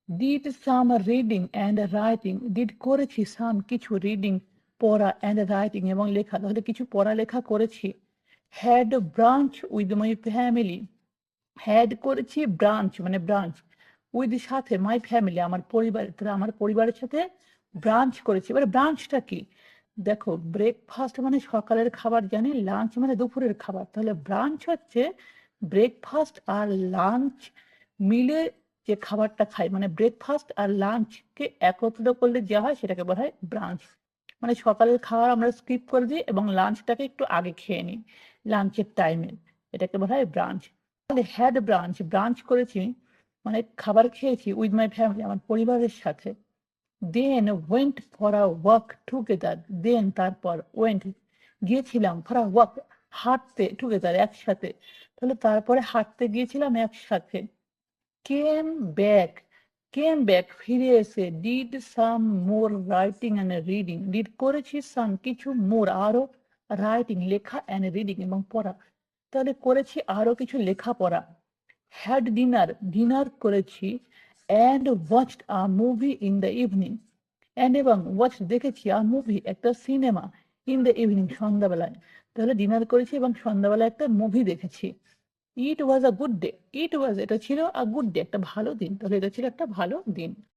Did some reading and writing, did করেছি সাম কিছু, reading পড়া, অ্যান্ড রাইটিং এবং লেখা, তাহলে কিছু পড়ালেখা করেছি। Had branch with my family, had করেছি ব্রাঞ্চ মানে ব্রাঞ্চ, উইথ সাথে মাই ফ্যামিলি আমার পরিবার, তাহলে আমার পরিবারের সাথে ব্রাঞ্চ করেছি। এবার ব্রাঞ্চটা কি? দেখো ব্রেকফাস্ট মানে সকালের খাবার জানি, লাঞ্চ মানে দুপুরের খাবার, তাহলে ব্রাঞ্চ হচ্ছে ব্রেকফাস্ট আর লাঞ্চ মিলে যে খাবারটা খাই, মানে ব্রেকফাস্ট আর লাঞ্চকে একত্রিত করলে যা হয় সেটাকে বলা হয় ব্রাঞ্চ। মানে সকালের খাবার আমরা স্কিপ করে দিই এবং লাঞ্চটাকে একটু আগে খেয়ে নিই লাঞ্চের টাইমে, এটাকে বলা হয় ব্রাঞ্চ। তাহলে হ্যাড ব্রাঞ্চ, ব্রাঞ্চ করেছি মানে খাবার খেয়েছি উইথ মাই ফ্যামিলি আমার পরিবারের সাথে। Then went for a walk together, then তারপর ওয়েন্ট গিয়েছিলাম, ফর আ ওয়াক হাঁটতে, টুগেদার একসাথে, তাহলে তারপরে হাঁটতে গিয়েছিলাম একসাথে। কেম ব্যাক, কেম ব্যাক ফিরে এসে, did some more writing and reading, did করেছি সাম কিছু, মোর আরো, রাইটিং লেখা, অ্যান্ড রিডিং এবং পড়া, তাহলে করেছি আরো কিছু লেখাপড়া। হ্যাড ডিনার, ডিনার করেছি, and watched a movie in the evening, and এবং ওয়াচ দেখেছি আ মুভি একটা সিনেমা, ইন দ্য ইভিনিং সন্ধ্যাবেলায়, তাহলে ডিনার করেছি এবং সন্ধ্যাবেলায় একটা মুভি দেখেছি। ইট ওয়াজ আ গুড ডে, ইট ওয়াজ এটা ছিল আ গুড ডে একটা ভালো দিন, তাহলে এটা ছিল একটা ভালো দিন।